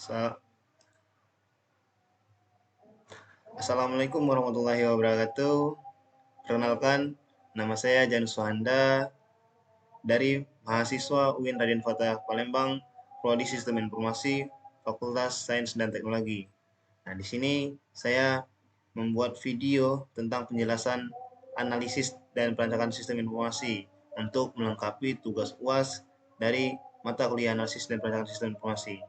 Sa- Assalamualaikum warahmatullahi wabarakatuh. Perkenalkan, nama saya Janus Suhanda dari mahasiswa UIN Raden Fatah Palembang, Prodi Sistem Informasi, Fakultas Sains dan Teknologi. Nah, di sini saya membuat video tentang penjelasan analisis dan perancangan sistem informasi untuk melengkapi tugas UAS dari mata kuliah analisis dan perancangan sistem informasi.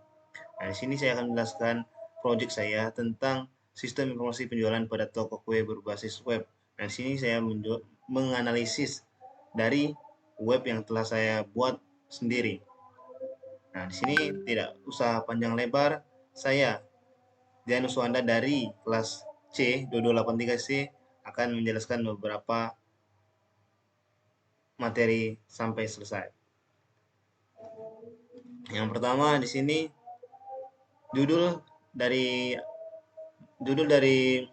Nah, di sini saya akan menjelaskan proyek saya tentang sistem informasi penjualan pada toko kue berbasis web. Nah, di sini saya menganalisis dari web yang telah saya buat sendiri. Nah, di sini tidak usah panjang lebar, saya Janus Wanda dari kelas C 2283C akan menjelaskan beberapa materi sampai selesai. Yang pertama di sini judul dari judul dari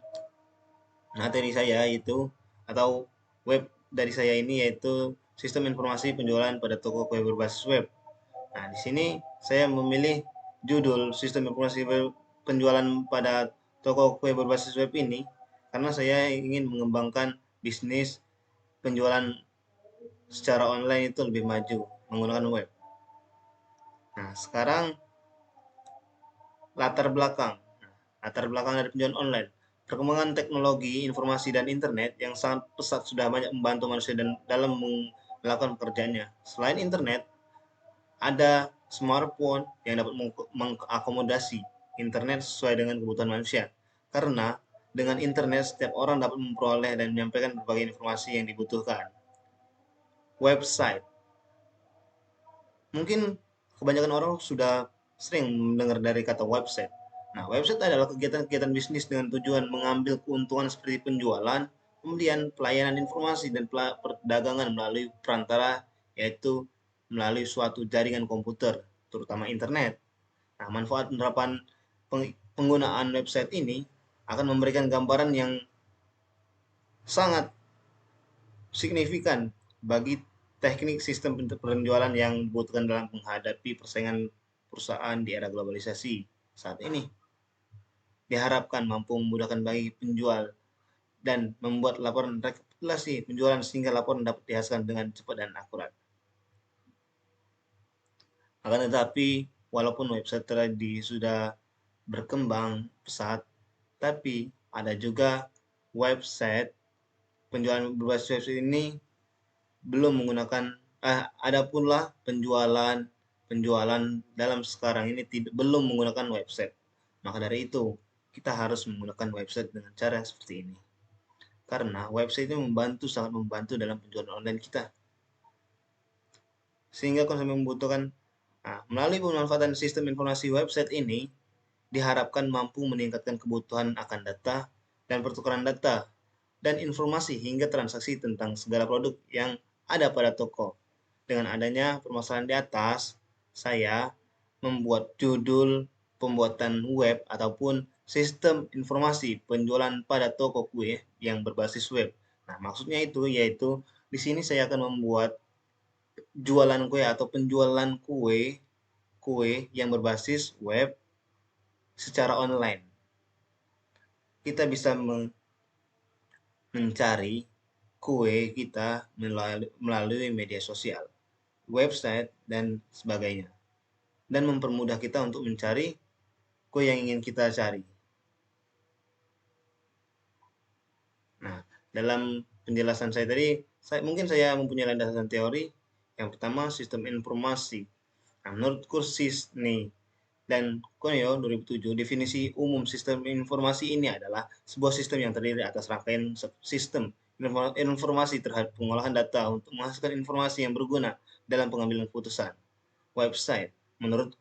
materi saya itu atau web dari saya ini yaitu sistem informasi penjualan pada toko kue berbasis web. Nah, di sini saya memilih judul sistem informasi penjualan pada toko kue berbasis web ini karena saya ingin mengembangkan bisnis penjualan secara online itu lebih maju menggunakan web. Nah, sekarang latar belakang. Latar belakang dari penjualan online. Perkembangan teknologi, informasi, dan internet yang sangat pesat sudah banyak membantu manusia dan dalam melakukan pekerjaannya. Selain internet, ada smartphone yang dapat mengakomodasi internet sesuai dengan kebutuhan manusia. Karena dengan internet, setiap orang dapat memperoleh dan menyampaikan berbagai informasi yang dibutuhkan. Website. Mungkin kebanyakan orang sudah sering mendengar dari kata website. Nah, website adalah kegiatan-kegiatan bisnis dengan tujuan mengambil keuntungan seperti penjualan, kemudian pelayanan informasi dan perdagangan melalui perantara, yaitu melalui suatu jaringan komputer, terutama internet. Nah, manfaat penerapan penggunaan website ini akan memberikan gambaran yang sangat signifikan bagi teknik sistem penjualan yang dibutuhkan dalam menghadapi persaingan perusahaan di era globalisasi saat ini. Diharapkan mampu memudahkan bagi penjual dan membuat laporan rekapitulasi penjualan sehingga laporan dapat dihasilkan dengan cepat dan akurat. Akan tetapi, walaupun website tadi sudah berkembang pesat, tapi ada juga website penjualan berbasis website ini belum menggunakan ada pula penjualan penjualan dalam sekarang ini belum menggunakan website. Maka dari itu, kita harus menggunakan website dengan cara seperti ini. Karena website itu sangat membantu dalam penjualan online kita. Sehingga konsumen membutuhkan melalui pemanfaatan sistem informasi website ini diharapkan mampu meningkatkan kebutuhan akan data dan pertukaran data dan informasi hingga transaksi tentang segala produk yang ada pada toko. Dengan adanya permasalahan di atas, saya membuat judul pembuatan web ataupun sistem informasi penjualan pada toko kue yang berbasis web. Nah, maksudnya itu yaitu di sini saya akan membuat jualan kue atau penjualan kue kue yang berbasis web secara online. Kita bisa mencari kue kita melalui media sosial, website, dan sebagainya. Dan mempermudah kita untuk mencari kue yang ingin kita cari. Nah, dalam penjelasan saya tadi, mungkin saya mempunyai landasan teori. Yang pertama, sistem informasi. Nah, menurut kursus nih dan Konyo 2007, definisi umum sistem informasi ini adalah sebuah sistem yang terdiri atas rangkaian sistem informasi terhadap pengolahan data untuk menghasilkan informasi yang berguna dalam pengambilan keputusan. Website. Menurut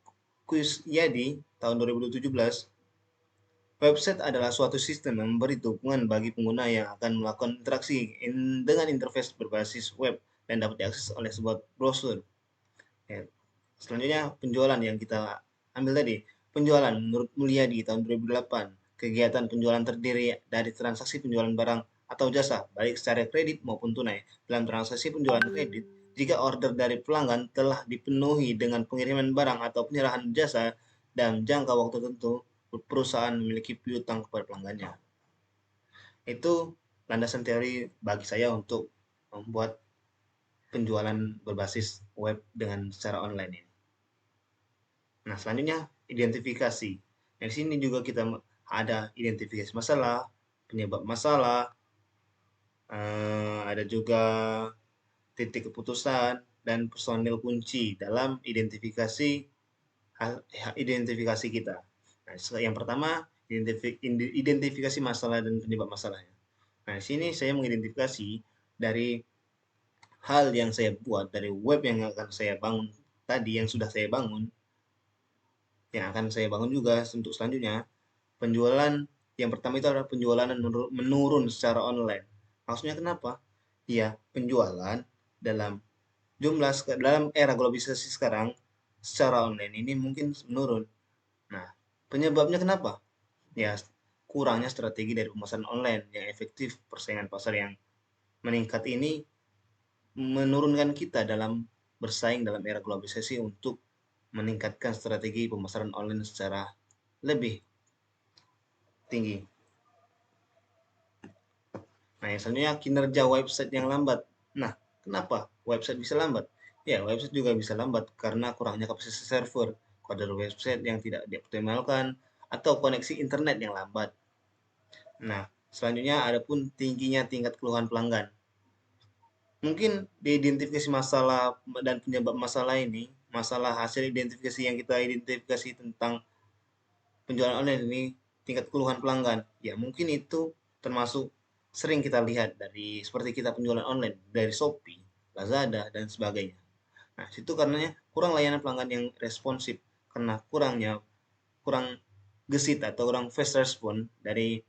kuis Yadi tahun 2017, website adalah suatu sistem yang memberi dukungan bagi pengguna yang akan melakukan interaksi dengan interface berbasis web dan dapat diakses oleh sebuah browser. Ya. Selanjutnya, penjualan yang kita ambil tadi. Penjualan menurut Mulyadi tahun 2008, kegiatan penjualan terdiri dari transaksi penjualan barang atau jasa, baik secara kredit maupun tunai. Dalam transaksi penjualan kredit, jika order dari pelanggan telah dipenuhi dengan pengiriman barang atau penyerahan jasa dalam jangka waktu tertentu perusahaan memiliki piutang kepada pelanggannya. Itu landasan teori bagi saya untuk membuat penjualan berbasis web dengan secara online ini. Nah, selanjutnya identifikasi. Nah, di sini juga kita ada identifikasi masalah, penyebab masalah, ada juga titik keputusan dan personil kunci dalam identifikasi kita. Nah, yang pertama identifikasi masalah dan penyebab masalahnya. Nah, di sini saya mengidentifikasi dari hal yang saya buat, dari web yang akan saya bangun tadi, yang sudah saya bangun, yang akan saya bangun juga untuk selanjutnya, penjualan yang pertama itu adalah penjualan menurun secara online. Maksudnya kenapa? Ya, penjualan dalam dalam era globalisasi sekarang secara online ini mungkin menurun. Nah, penyebabnya kenapa? Ya, kurangnya strategi dari pemasaran online yang efektif. Persaingan pasar yang meningkat ini menurunkan kita dalam bersaing dalam era globalisasi untuk meningkatkan strategi pemasaran online secara lebih tinggi. Nah, yang selanjutnya kinerja website yang lambat. Nah, kenapa website bisa lambat? Ya, website juga bisa lambat karena kurangnya kapasitas server, kode website yang tidak dioptimalkan, atau koneksi internet yang lambat. Nah, selanjutnya ada pun tingginya tingkat keluhan pelanggan. Mungkin diidentifikasi masalah dan penyebab masalah ini, masalah hasil identifikasi yang kita identifikasi tentang penjualan online ini, tingkat keluhan pelanggan. Ya, mungkin itu termasuk sering kita lihat dari seperti kita penjualan online dari Shopee, Lazada, dan sebagainya. Nah, situ karenanya kurang layanan pelanggan yang responsif karena kurang gesit atau kurang fast respon dari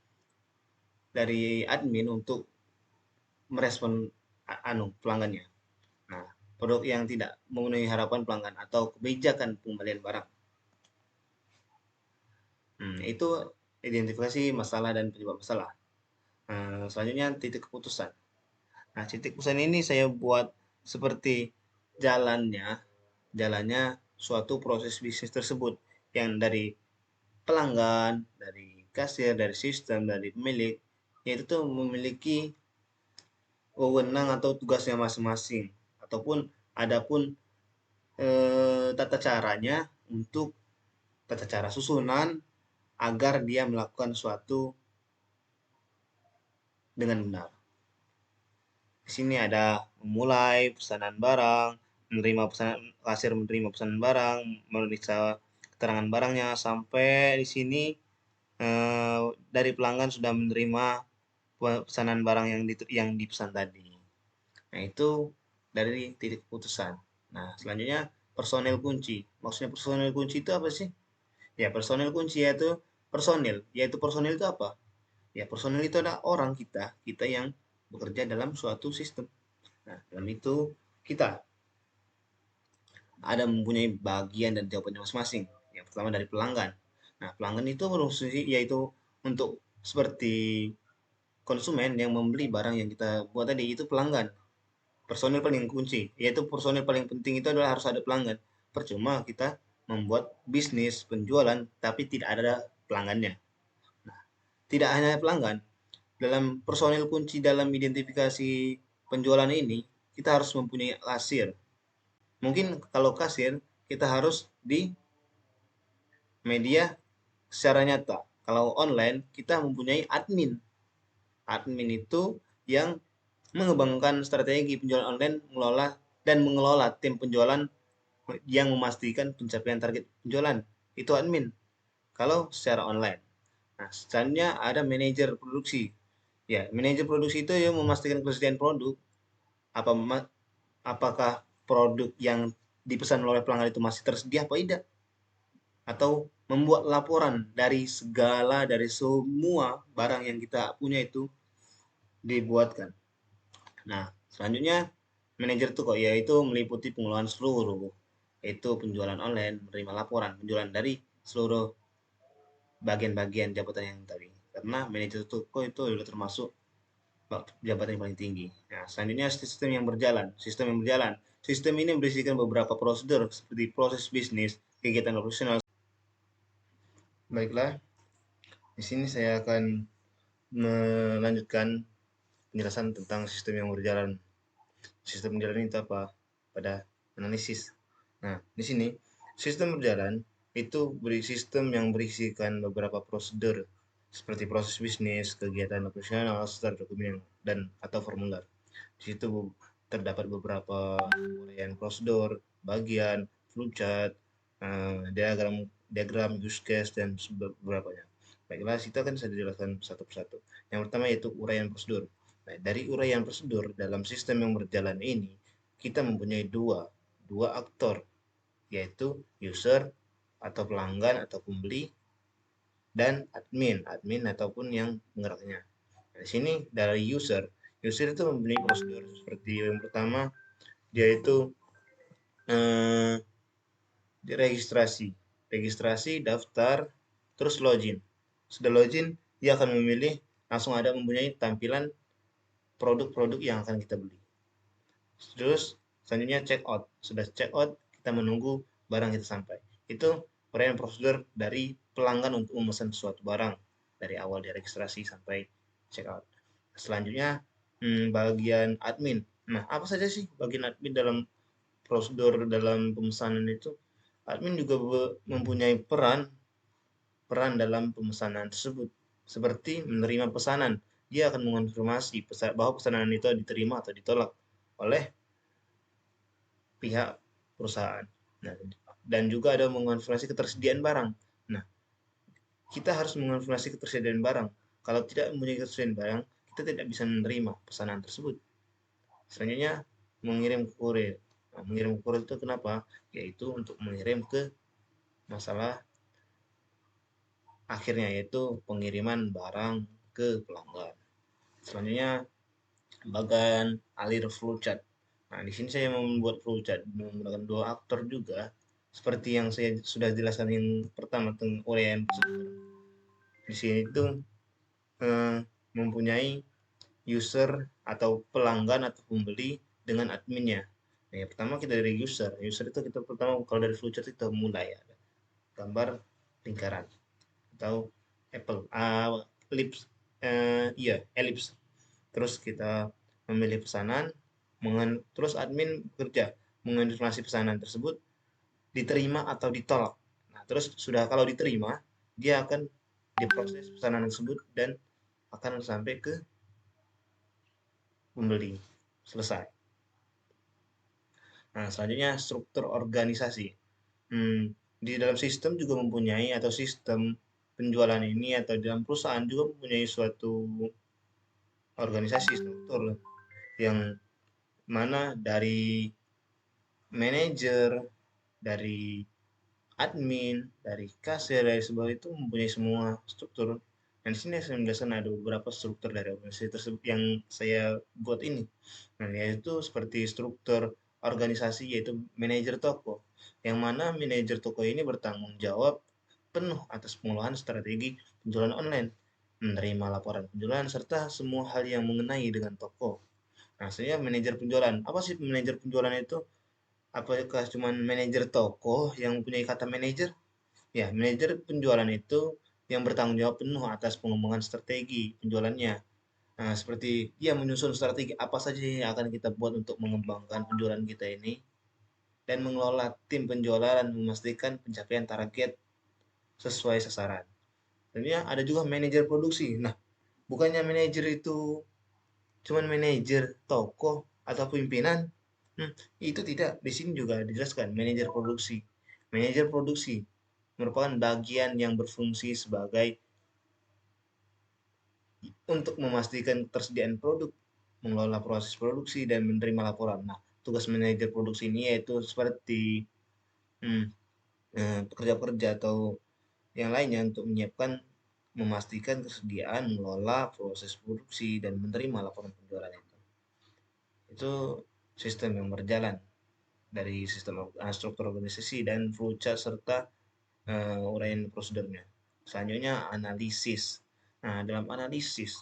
admin untuk merespon pelanggannya. Nah, produk yang tidak memenuhi harapan pelanggan atau kebijakan pembelian barang. Itu identifikasi masalah dan penyebab masalah. Selanjutnya titik keputusan. Nah, titik keputusan ini saya buat seperti jalannya suatu proses bisnis tersebut yang dari pelanggan, dari kasir, dari sistem, dari pemilik, yaitu tuh memiliki wewenang atau tugasnya masing-masing ataupun adapun tata caranya untuk tata cara susunan agar dia melakukan suatu dengan benar. Di sini ada memulai pesanan barang, menerima pesanan kasir, menerima pesanan barang, memeriksa keterangan barangnya sampai di sini dari pelanggan sudah menerima pesanan barang yang dipesan tadi. Nah, itu dari titik keputusan. Nah, selanjutnya personil kunci. Maksudnya personil kunci itu apa sih? Ya, personil kunci yaitu personil. Yaitu personil itu apa? Ya, personil itu adalah orang kita yang bekerja dalam suatu sistem. Nah, dalam itu kita ada mempunyai bagian dan jawabannya masing-masing. Yang pertama dari pelanggan. Nah, pelanggan itu berfungsi yaitu untuk seperti konsumen yang membeli barang yang kita buat tadi itu pelanggan. Personil paling kunci, yaitu personil paling penting itu adalah harus ada pelanggan. Percuma kita membuat bisnis penjualan tapi tidak ada pelanggannya. Nah, tidak hanya pelanggan, dalam personil kunci dalam identifikasi penjualan ini, kita harus mempunyai kasir. Mungkin kalau kasir, kita harus di media secara nyata. Kalau online, kita mempunyai admin. Admin itu yang mengembangkan strategi penjualan online, mengelola tim penjualan yang memastikan pencapaian target penjualan. Itu admin. Kalau secara online. Nah, selanjutnya ada manajer produksi. Ya, manajer produksi itu yang memastikan ketersediaan produk. Apakah produk yang dipesan oleh pelanggan itu masih tersedia apa tidak? Atau membuat laporan dari semua barang yang kita punya itu dibuatkan. Nah, selanjutnya manajer toko yaitu meliputi pengelolaan seluruh yaitu penjualan online, menerima laporan penjualan dari seluruh bagian-bagian jabatan yang tadi. Karena manajer toko itu sudah termasuk jabatan yang paling tinggi. Nah, selanjutnya sistem yang berjalan. Sistem yang berjalan. Sistem ini berisikan beberapa prosedur seperti proses bisnis, kegiatan operasional, Baiklah, di sini saya akan melanjutkan penjelasan tentang sistem yang berjalan. Sistem berjalan itu apa? Pada analisis. Nah, di sini sistem berjalan itu sistem yang berisikan beberapa prosedur seperti proses bisnis, kegiatan operasional, serta dokumen dan atau formular. Di situ terdapat beberapa uraian prosedur, bagian, flowchart, diagram diagram use case dan beberapa. Baiklah, situ akan saya jelaskan satu persatu. Yang pertama yaitu uraian prosedur. Nah, dari uraian prosedur dalam sistem yang berjalan ini, kita mempunyai dua aktor, yaitu user atau pelanggan atau pembeli dan admin ataupun yang penggeraknya. Nah, di sini dari user itu mempunyai prosedur seperti yang pertama, yaitu eh, registrasi, daftar, terus login. Sudah login, dia akan memilih langsung ada mempunyai tampilan produk-produk yang akan kita beli. Terus selanjutnya check out. Sudah check out, kita menunggu barang kita sampai. Itu uraian prosedur dari pelanggan untuk memesan suatu barang dari awal diregistrasi sampai check out. Selanjutnya bagian admin. Nah, apa saja sih bagian admin dalam prosedur dalam pemesanan itu? Admin juga mempunyai peran dalam pemesanan tersebut, seperti menerima pesanan. Dia akan mengonfirmasi bahwa pesanan itu diterima atau ditolak oleh pihak perusahaan. Nah, dan juga ada mengonfirmasi ketersediaan barang. Nah, kita harus mengonfirmasi ketersediaan barang. Kalau tidak mempunyai ketersediaan barang, kita tidak bisa menerima pesanan tersebut. Selanjutnya, mengirim kurir. Nah, mengirim kurir itu kenapa? Yaitu untuk mengirim ke masalah akhirnya, yaitu pengiriman barang ke pelanggan. Selanjutnya, bagian alir flowchart. Nah, di sini saya membuat flowchart menggunakan dua aktor juga, seperti yang saya sudah jelaskan yang pertama tentang uraian prosedur. Di sini itu eh, mempunyai user atau pelanggan atau pembeli dengan adminnya. Nah, yang pertama kita dari user. User itu kita pertama kalau dari flowchart kita mulai ada gambar lingkaran atau apple, ellipse, iya ellipse. Terus kita memilih pesanan, terus admin bekerja mengonfirmasi pesanan tersebut diterima atau ditolak. Nah, terus sudah kalau diterima, dia akan diproses pesanan tersebut dan akan sampai ke pembeli. Selesai. Nah, selanjutnya struktur organisasi. Di dalam sistem juga mempunyai atau sistem penjualan ini atau dalam perusahaan juga mempunyai suatu organisasi struktur yang mana dari manajer, dari admin, dari kasir, dari sebuah itu mempunyai semua struktur. Dan di sini saya menjelaskan ada beberapa struktur dari organisasi tersebut yang saya buat ini. Nah, yaitu seperti struktur organisasi yaitu manajer toko, yang mana manajer toko ini bertanggung jawab penuh atas pengelolaan strategi penjualan online, menerima laporan penjualan serta semua hal yang mengenai dengan toko. Nah, saya manajer penjualan. Apa sih manajer penjualan itu? Apakah cuma manajer toko yang mempunyai kata manajer? Ya, manajer penjualan itu yang bertanggung jawab penuh atas pengembangan strategi penjualannya. Nah, seperti dia menyusun strategi apa saja yang akan kita buat untuk mengembangkan penjualan kita ini dan mengelola tim penjualan dan memastikan pencapaian target sesuai sasaran. Tentunya ada juga manajer produksi. Nah, bukannya manajer itu cuman manajer toko atau pimpinan. Itu tidak. Di sini juga dijelaskan manajer produksi. Manajer produksi merupakan bagian yang berfungsi sebagai untuk memastikan ketersediaan produk, mengelola proses produksi dan menerima laporan. Nah, tugas manajer produksi ini yaitu seperti hmm, pekerja-pekerja atau yang lainnya untuk menyiapkan, memastikan kesediaan, mengelola proses produksi dan menerima laporan penjualan itu. Itu sistem yang berjalan dari sistem struktur organisasi dan flowchart serta uraian prosedurnya. Selanjutnya analisis. Nah, dalam analisis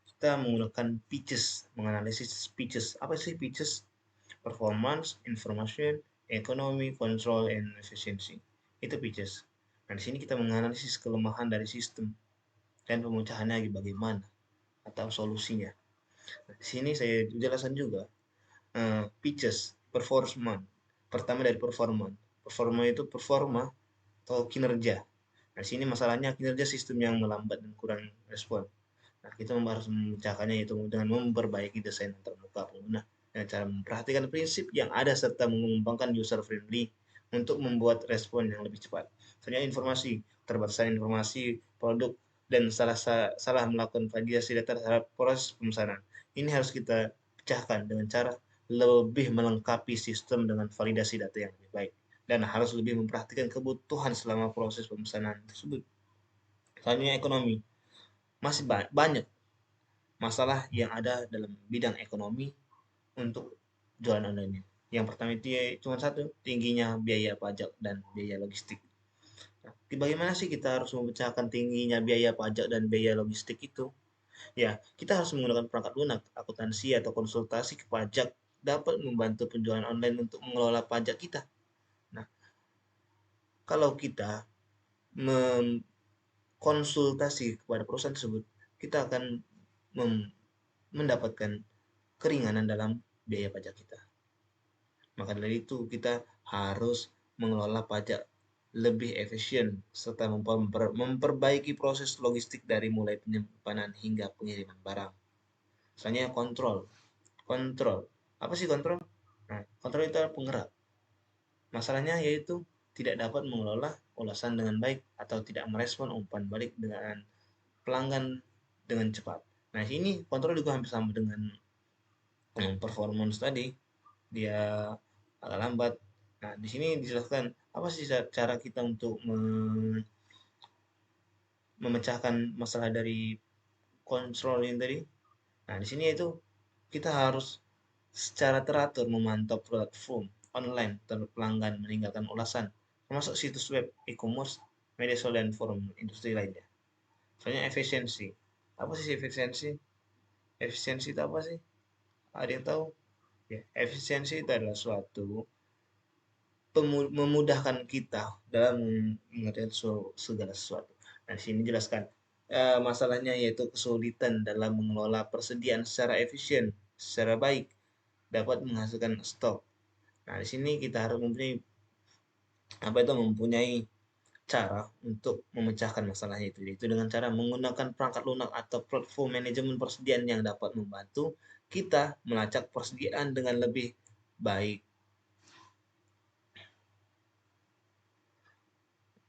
kita menggunakan pitches, menganalisis pitches. Apa sih pitches? Performance, information, economy, control, and efficiency. Itu pitches. Nah, di sini kita menganalisis kelemahan dari sistem dan pemecahannya bagaimana atau solusinya. Nah, di sini saya jelaskan juga pitches, performa. Pertama dari performa. Performa itu performa atau kinerja. Nah, di sini masalahnya kinerja sistem yang melambat dan kurang respon. Nah, kita harus memecahkannya itu dengan memperbaiki desain terbuka pengguna dengan cara memperhatikan prinsip yang ada serta mengembangkan user friendly untuk membuat respon yang lebih cepat. Misalnya informasi, keterbatasan informasi, produk, dan salah melakukan validasi data terhadap proses pemesanan. Ini harus kita pecahkan dengan cara lebih melengkapi sistem dengan validasi data yang lebih baik dan harus lebih memperhatikan kebutuhan selama proses pemesanan tersebut. Selanjutnya ekonomi. Masih banyak masalah yang ada dalam bidang ekonomi untuk jualan online. Yang pertama itu ya cuma satu, tingginya biaya pajak dan biaya logistik. Nah, bagaimana sih kita harus memecahkan tingginya biaya pajak dan biaya logistik itu? Ya, kita harus menggunakan perangkat lunak, akuntansi atau konsultasi ke pajak dapat membantu penjualan online untuk mengelola pajak kita. Nah, kalau kita mengkonsultasi kepada perusahaan tersebut, kita akan mendapatkan keringanan dalam biaya pajak kita. Maka dari itu kita harus mengelola pajak lebih efisien serta memperbaiki proses logistik dari mulai penyimpanan hingga pengiriman barang. Misalnya kontrol. Kontrol. Apa sih kontrol? Nah, kontrol itu adalah penggerak. Masalahnya yaitu tidak dapat mengelola ulasan dengan baik atau tidak merespon umpan balik dengan pelanggan dengan cepat. Nah, ini kontrol juga hampir sama dengan performance tadi. Dia agak lambat. Nah, di sini dijelaskan apa sih cara kita untuk memecahkan masalah dari kontrol ini tadi. Nah, di sini itu kita harus secara teratur memantau platform online pelanggan meninggalkan ulasan, termasuk situs web, e-commerce, media sosial, dan forum industri lainnya. Soalnya efisiensi. Apa sih efisiensi? Efisiensi itu apa sih? Ada yang tahu? Ya, efisiensi itu adalah suatu memudahkan kita dalam mengerjakan segala sesuatu. Nah, di sini jelaskan masalahnya yaitu kesulitan dalam mengelola persediaan secara efisien, secara baik, dapat menghasilkan stok. Nah, di sini kita harus mempunyai cara untuk memecahkan masalahnya itu dengan cara menggunakan perangkat lunak atau platform manajemen persediaan yang dapat membantu kita melacak persediaan dengan lebih baik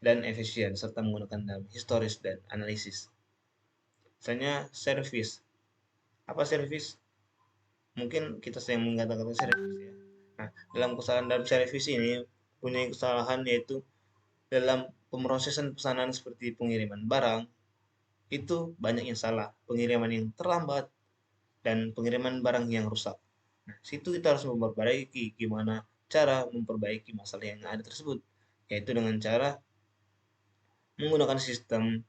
dan efisien serta menggunakan dalam historis dan analisis. Misalnya service. Apa service? Mungkin kita sering mengatakan service ya. Nah, dalam service ini punya kesalahan yaitu dalam pemrosesan pesanan seperti pengiriman barang itu banyak yang salah, pengiriman yang terlambat dan pengiriman barang yang rusak. Nah, situ kita harus memperbaiki gimana cara memperbaiki masalah yang ada tersebut, yaitu dengan cara menggunakan sistem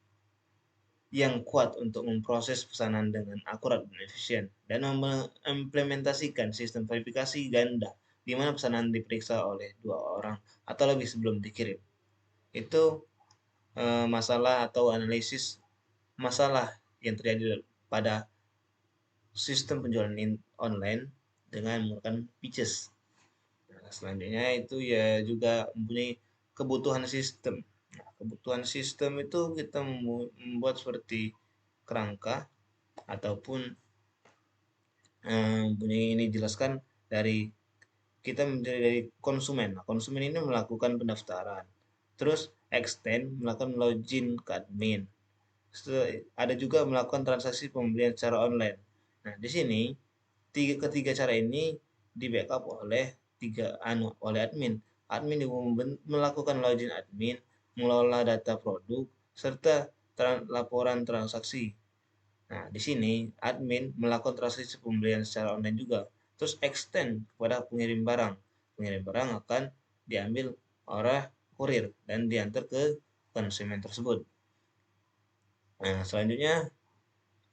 yang kuat untuk memproses pesanan dengan akurat dan efisien, dan mengimplementasikan sistem verifikasi ganda, di mana pesanan diperiksa oleh 2 orang atau lebih sebelum dikirim. Itu masalah atau analisis masalah yang terjadi pada sistem penjualan online dengan menggunakan pitches. Nah, selanjutnya itu ya juga mempunyai kebutuhan sistem. Nah, kebutuhan sistem itu kita membuat seperti kerangka ataupun punya ini jelaskan dari kita menjadi dari konsumen. Nah, konsumen ini melakukan pendaftaran, terus extend melakukan login ke admin. Ada juga melakukan transaksi pembelian secara online. Nah, di sini ketiga cara ini di backup oleh oleh admin. Admin melakukan login admin, mengelola data produk, serta laporan transaksi. Nah, di sini admin melakukan transaksi pembelian secara online juga. Terus extend kepada pengirim barang. Pengirim barang akan diambil oleh kurir dan diantar ke konsumen tersebut. Nah, selanjutnya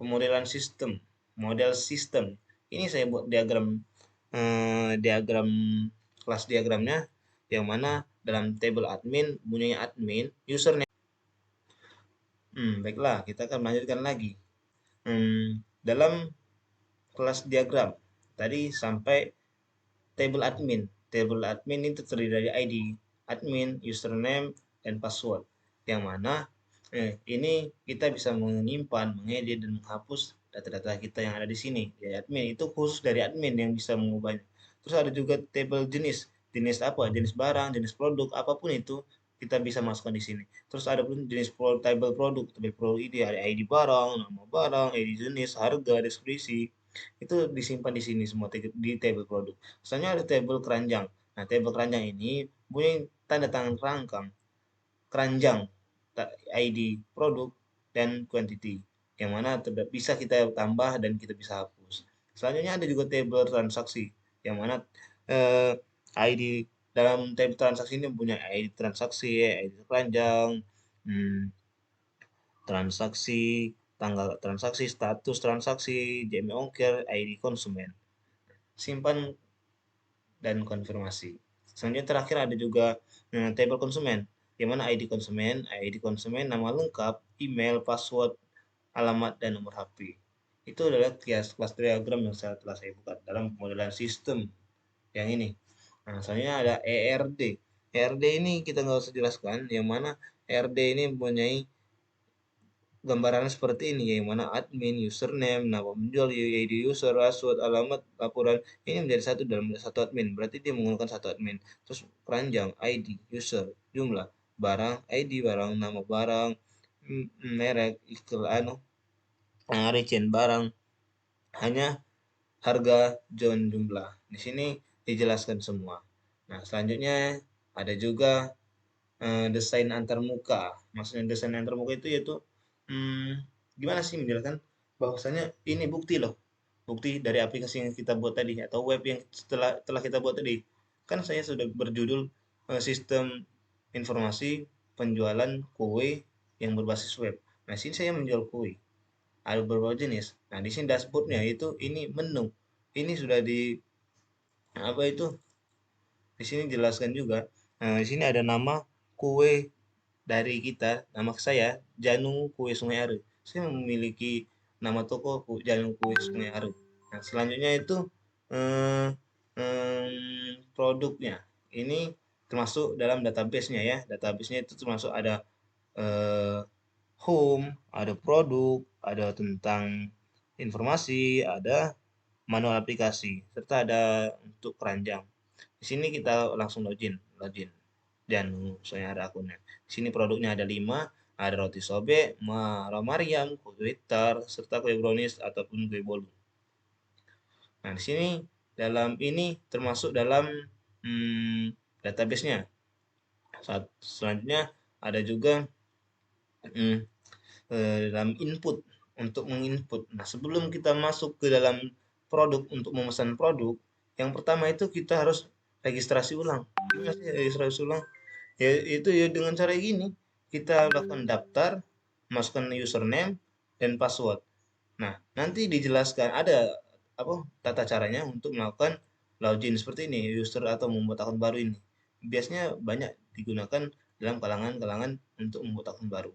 pemodelan sistem. Model sistem. Ini saya buat diagram kelas diagramnya yang mana dalam table admin punya admin, username Baiklah, kita akan melanjutkan lagi. Dalam kelas diagram tadi sampai table admin. Table admin itu terdiri dari ID admin, username, dan password. Yang mana ini kita bisa menyimpan, mengedit, dan menghapus data-data kita yang ada di sini. Ya, admin itu khusus dari admin yang bisa mengubahnya. Terus ada juga table jenis. Jenis apa? Jenis barang, jenis produk, apapun itu kita bisa masukkan di sini. Terus ada pun jenis table produk. Table produk ini ada ID barang, nama barang, ID jenis, harga, deskripsi. Itu disimpan di sini semua di table produk. Misalnya ada table keranjang. Nah, table keranjang ini punya tanda tangan kerangkang, keranjang, ID produk, dan quantity. Yang mana bisa kita tambah dan kita bisa hapus. Selanjutnya ada juga table transaksi. Yang mana ID dalam table transaksi ini punya ID transaksi, ID keranjang, hmm, transaksi, tanggal transaksi, status transaksi, JME ongkir, ID konsumen. Simpan dan konfirmasi. Selanjutnya terakhir ada juga table konsumen, di mana ID konsumen, nama lengkap, email, password, alamat, dan nomor HP. Itu adalah kelas diagram yang telah saya buka dalam pemodelan sistem yang ini. Nah, selanjutnya ada ERD. ERD ini kita nggak usah jelaskan, yang mana ERD ini mempunyai gambaran seperti ini, yang mana admin, username, nama penjual, ID user, password, alamat, laporan ini menjadi satu dalam satu admin. Berarti dia menggunakan satu admin. Terus keranjang, ID, user, jumlah, barang, ID barang, nama barang, merek, iklan, region barang, hanya harga, John, jumlah. Di sini dijelaskan semua. Nah, selanjutnya ada juga desain antarmuka. Maksudnya desain antarmuka itu yaitu hmm, gimana sih menjelaskan bahwasanya ini bukti loh, bukti dari aplikasi yang kita buat tadi atau web yang telah kita buat tadi. Kan saya sudah berjudul sistem informasi penjualan kue yang berbasis web. Nah, sini saya menjual kue. Ada beberapa jenis. Nah, di sini dashboardnya itu ini menu. Ini sudah di apa itu? Di sini jelaskan juga. Nah, di sini ada nama kue dari kita, nama saya Janu Kue Sungai Are. Saya memiliki nama toko Janu Kue Sungai Are. Nah, selanjutnya itu eh, produknya. Ini termasuk dalam database-nya ya. Database-nya itu termasuk ada eh, home, ada produk, ada tentang informasi, ada manual aplikasi, serta ada untuk keranjang. Di sini kita langsung login. Dan saya ada akunnya. Di sini produknya ada 5, ada roti sobek, Mariam, kue tar, serta kue brownies ataupun kue bolu. Nah, di sini dalam ini termasuk dalam database-nya. Selanjutnya ada juga hmm, dalam input untuk menginput. Nah, sebelum kita masuk ke dalam produk untuk memesan produk, yang pertama itu kita harus registrasi ulang. Gimana sih registrasi ulang? Ya itu ya dengan cara gini. Kita lakukan daftar, masukkan username dan password. Nah, nanti dijelaskan ada apa tata caranya untuk melakukan login seperti ini, user atau membuat akun baru ini. Biasanya banyak digunakan dalam kalangan-kalangan untuk membuat akun baru.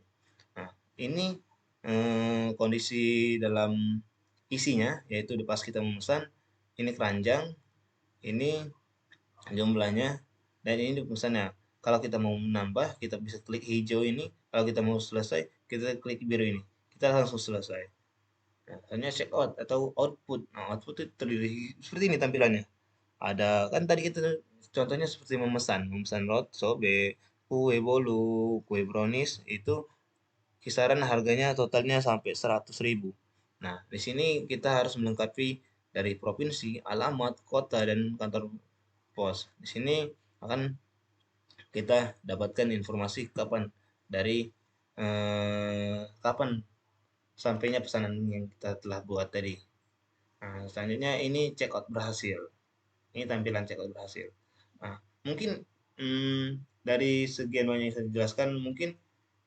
Nah, ini kondisi dalam isinya, yaitu pas kita memesan, ini keranjang, ini jumlahnya, dan ini pesannya. Kalau kita mau menambah, kita bisa klik hijau ini. Kalau kita mau selesai, kita klik biru ini. Kita langsung selesai. Nah, hanya check out atau output. Nah, output itu terdiri seperti ini tampilannya. Ada kan tadi kita contohnya seperti memesan roti sobek, kue bolu, kue brownies itu kisaran harganya totalnya sampai 100.000. Nah, di sini kita harus melengkapi dari provinsi, alamat, kota, dan kantor pos. Di sini akan kita dapatkan informasi dari kapan sampainya pesanan yang kita telah buat tadi. Nah, selanjutnya ini checkout berhasil. Ini tampilan checkout berhasil. Nah, mungkin dari sekian banyak yang saya jelaskan, mungkin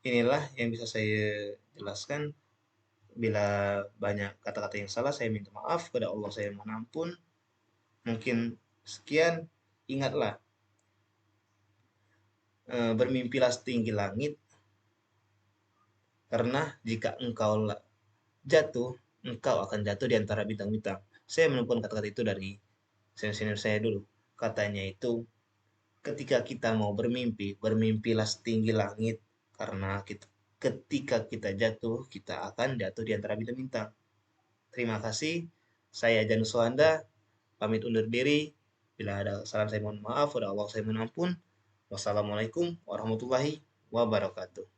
inilah yang bisa saya jelaskan. Bila banyak kata-kata yang salah, saya minta maaf. Kepada Allah saya mohon ampun. Mungkin sekian. Ingatlah, bermimpilah setinggi langit, Karena jika engkau jatuh, engkau akan jatuh di antara bintang-bintang. Saya menemukan kata-kata itu dari senior-senior saya dulu. Katanya itu, ketika kita mau bermimpi, bermimpilah setinggi langit. Karena ketika kita jatuh, kita akan jatuh di antara bintang-bintang. Terima kasih. Saya Janus Wanda, pamit undur diri. Bila ada kesalahan saya mohon maaf, ada Allah saya mohon ampun. Wassalamualaikum warahmatullahi wabarakatuh.